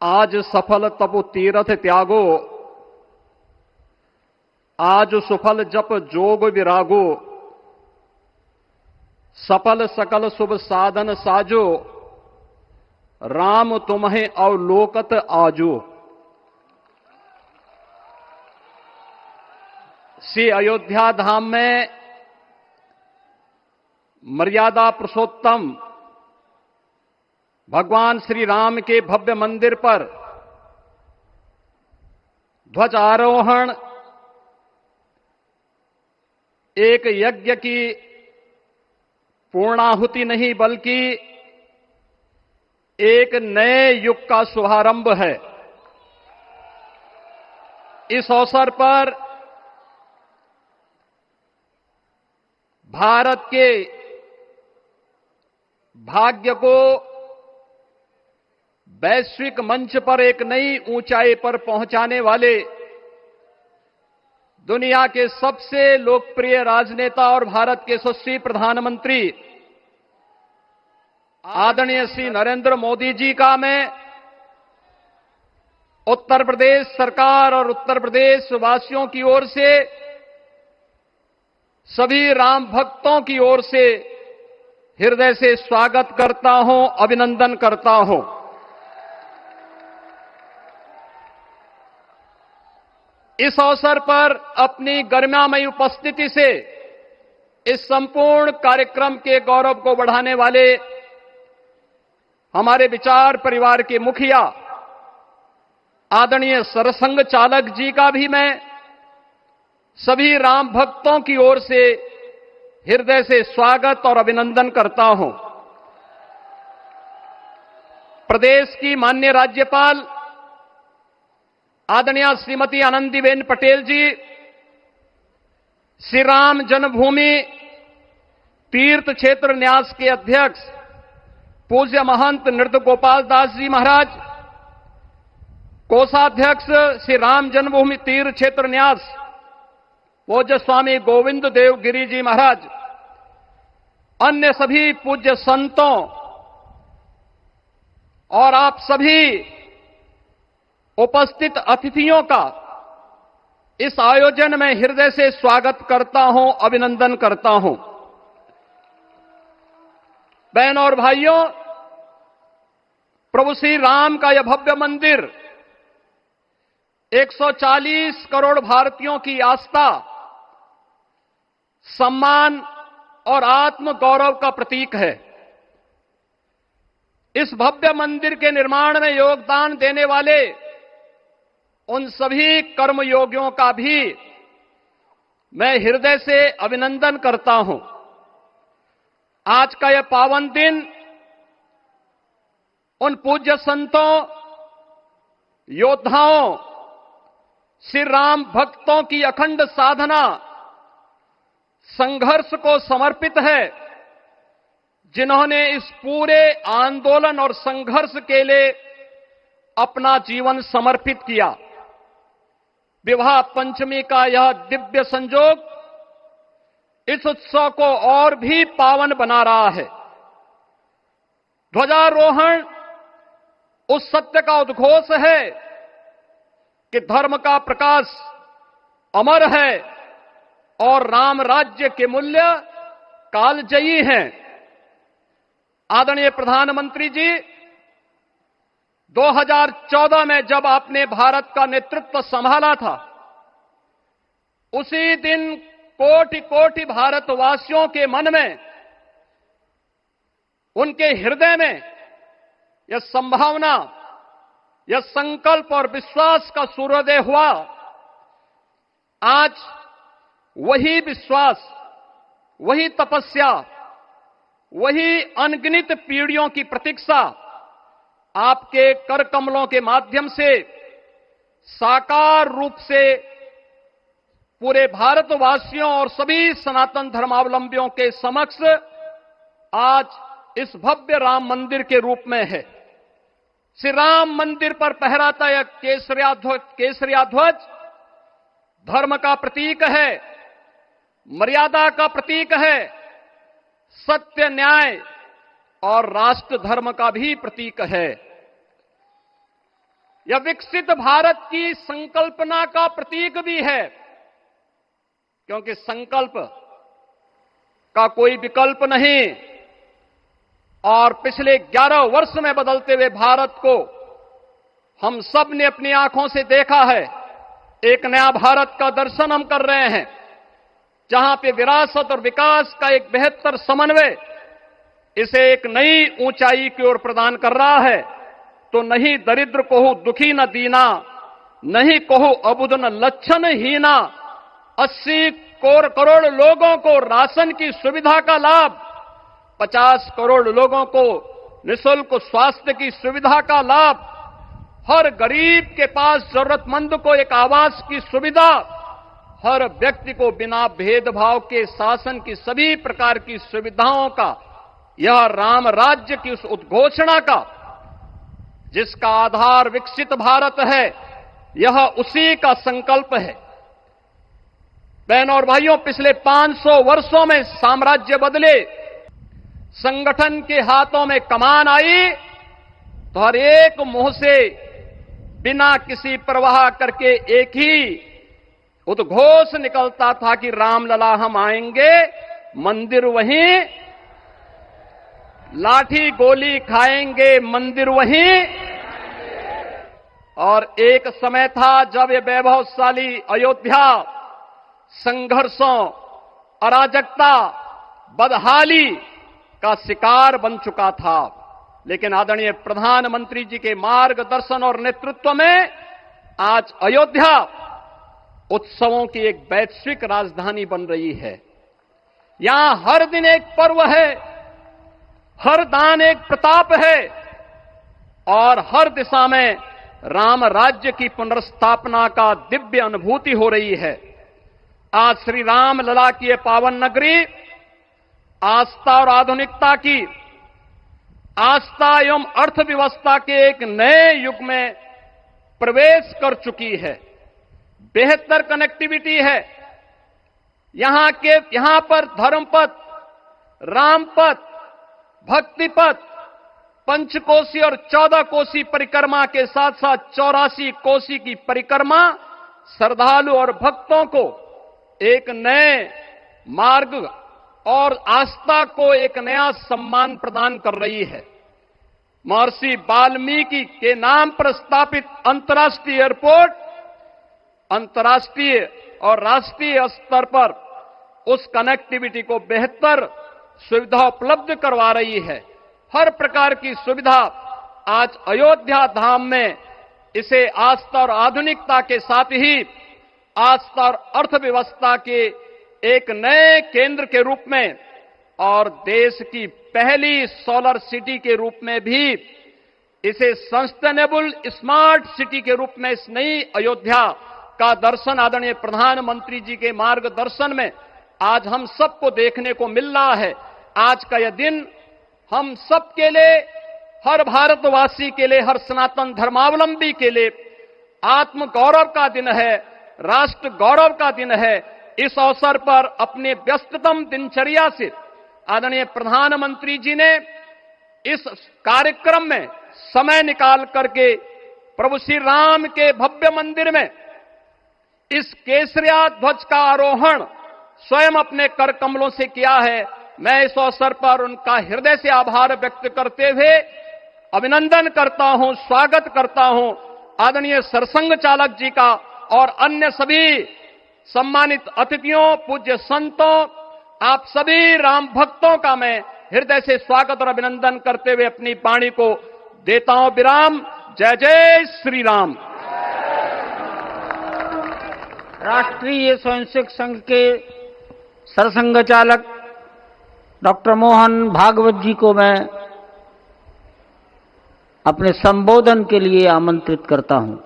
आज सफल तपु तीरथ त्यागो, आज सुफल जप जोग विरागो, सफल सकल शुभ साधन साजो, राम तुम्हें अवलोकत आजो। श्री अयोध्या धाम में मर्यादा पुरुषोत्तम भगवान श्री राम के भव्य मंदिर पर ध्वजारोहण एक यज्ञ की पूर्णाहुति नहीं बल्कि एक नए युग का शुभारंभ है। इस अवसर पर भारत के भाग्य को वैश्विक मंच पर एक नई ऊंचाई पर पहुंचाने वाले दुनिया के सबसे लोकप्रिय राजनेता और भारत के यशस्वी प्रधानमंत्री आदरणीय श्री नरेंद्र मोदी जी का मैं उत्तर प्रदेश सरकार और उत्तर प्रदेश वासियों की ओर से, सभी राम भक्तों की ओर से हृदय से स्वागत करता हूं, अभिनंदन करता हूं। इस अवसर पर अपनी गरिमामयी उपस्थिति से इस संपूर्ण कार्यक्रम के गौरव को बढ़ाने वाले हमारे विचार परिवार के मुखिया आदरणीय सरसंघ चालक जी का भी मैं सभी राम भक्तों की ओर से हृदय से स्वागत और अभिनंदन करता हूं। प्रदेश की माननीय राज्यपाल आदरणीय श्रीमती आनंदीबेन पटेल जी, श्री राम जन्मभूमि तीर्थ क्षेत्र न्यास के अध्यक्ष पूज्य महंत नृत्य गोपाल दास जी महाराज, कोषाध्यक्ष श्री राम जन्मभूमि तीर्थ क्षेत्र न्यास पूज्य स्वामी गोविंद देव गिरी जी महाराज, अन्य सभी पूज्य संतों और आप सभी उपस्थित अतिथियों का इस आयोजन में हृदय से स्वागत करता हूं, अभिनंदन करता हूं। बहनों और भाइयों, प्रभु श्री राम का यह भव्य मंदिर 140 करोड़ भारतीयों की आस्था, सम्मान और आत्म गौरव का प्रतीक है। इस भव्य मंदिर के निर्माण में योगदान देने वाले उन सभी कर्मयोगियों का भी मैं हृदय से अभिनंदन करता हूं। आज का यह पावन दिन उन पूज्य संतों, योद्धाओं, श्री राम भक्तों की अखंड साधना, संघर्ष को समर्पित है, जिन्होंने इस पूरे आंदोलन और संघर्ष के लिए अपना जीवन समर्पित किया। विवाह पंचमी का यह दिव्य संयोग इस उत्सव को और भी पावन बना रहा है। ध्वजारोहण उस सत्य का उद्घोष है कि धर्म का प्रकाश अमर है और राम राज्य के मूल्य कालजयी हैं। आदरणीय प्रधानमंत्री जी, 2014 में जब आपने भारत का नेतृत्व संभाला था, उसी दिन कोटि कोटि भारतवासियों के मन में, उनके हृदय में यह संभावना, यह संकल्प और विश्वास का सूर्योदय हुआ। आज वही विश्वास, वही तपस्या, वही अनगिनत पीढ़ियों की प्रतीक्षा आपके कर कमलों के माध्यम से साकार रूप से पूरे भारतवासियों और सभी सनातन धर्मावलंबियों के समक्ष आज इस भव्य राम मंदिर के रूप में है। श्री राम मंदिर पर फहराता यह केसरिया ध्वज धर्म का प्रतीक है, मर्यादा का प्रतीक है, सत्य, न्याय और राष्ट्र धर्म का भी प्रतीक है। यह विकसित भारत की संकल्पना का प्रतीक भी है, क्योंकि संकल्प का कोई विकल्प नहीं। और पिछले 11 वर्ष में बदलते हुए भारत को हम सब ने अपनी आंखों से देखा है। एक नया भारत का दर्शन हम कर रहे हैं, जहां पे विरासत और विकास का एक बेहतर समन्वय इसे एक नई ऊंचाई की ओर प्रदान कर रहा है। तो नहीं दरिद्र कोहु दुखी न दीना, नहीं कोहु अबुद न लक्षण हीना। 80 करोड़ लोगों को राशन की सुविधा का लाभ, 50 करोड़ लोगों को निःशुल्क स्वास्थ्य की सुविधा का लाभ, हर गरीब के पास जरूरतमंद को एक आवास की सुविधा, हर व्यक्ति को बिना भेदभाव के शासन की सभी प्रकार की सुविधाओं का, यह राम राज्य की उस उद्घोषणा का जिसका आधार विकसित भारत है, यह उसी का संकल्प है। बहनों और भाइयों, पिछले 500 वर्षों में साम्राज्य बदले, संगठन के हाथों में कमान आई, तो हर एक मुंह से बिना किसी परवाह करके एक ही उद्घोष निकलता था कि रामलला हम आएंगे, मंदिर वहीं, लाठी गोली खाएंगे, मंदिर वहीं। और एक समय था जब ये वैभवशाली अयोध्या संघर्षों, अराजकता, बदहाली का शिकार बन चुका था। लेकिन आदरणीय प्रधानमंत्री जी के मार्गदर्शन और नेतृत्व में आज अयोध्या उत्सवों की एक वैश्विक राजधानी बन रही है। यहां हर दिन एक पर्व है, हर दान एक प्रताप है, और हर दिशा में राम राज्य की पुनर्स्थापना का दिव्य अनुभूति हो रही है। आज श्री राम लला की ये पावन नगरी आस्था और आधुनिकता की, आस्था एवं अर्थव्यवस्था के एक नए युग में प्रवेश कर चुकी है। बेहतर कनेक्टिविटी है। यहां पर धर्मपथ, रामपथ, भक्तिपथ, पंचकोसी और 14 कोसी परिक्रमा के साथ साथ 84 कोसी की परिक्रमा श्रद्धालु और भक्तों को एक नए मार्ग और आस्था को एक नया सम्मान प्रदान कर रही है। महर्षि वाल्मीकि के नाम पर स्थापित अंतर्राष्ट्रीय एयरपोर्ट अंतर्राष्ट्रीय और राष्ट्रीय स्तर पर उस कनेक्टिविटी को बेहतर सुविधा उपलब्ध करवा रही है। हर प्रकार की सुविधा आज अयोध्या धाम में इसे आस्था और आधुनिकता के साथ ही आस्था और अर्थव्यवस्था के एक नए केंद्र के रूप में और देश की पहली सोलर सिटी के रूप में भी, इसे सस्टेनेबल स्मार्ट सिटी के रूप में इस नई अयोध्या का दर्शन आदरणीय प्रधानमंत्री जी के मार्गदर्शन में आज हम सबको देखने को मिल रहा है। आज का यह दिन हम सबके लिए, हर भारतवासी के लिए, हर सनातन धर्मावलंबी के लिए आत्म गौरव का दिन है, राष्ट्र गौरव का दिन है। इस अवसर पर अपने व्यस्ततम दिनचर्या से आदरणीय प्रधानमंत्री जी ने इस कार्यक्रम में समय निकाल करके प्रभु श्री राम के भव्य मंदिर में इस केसरिया ध्वज का आरोहण स्वयं अपने कर कमलों से किया है। मैं इस अवसर पर उनका हृदय से आभार व्यक्त करते हुए अभिनंदन करता हूं, स्वागत करता हूं आदरणीय सरसंघ चालक जी का और अन्य सभी सम्मानित अतिथियों, पूज्य संतों, आप सभी राम भक्तों का मैं हृदय से स्वागत और अभिनंदन करते हुए अपनी वाणी को देता हूं विराम। जय जय श्री राम। राष्ट्रीय स्वयंसेवक संघ के सरसंघ चालक डॉक्टर मोहन भागवत जी को मैं अपने संबोधन के लिए आमंत्रित करता हूं।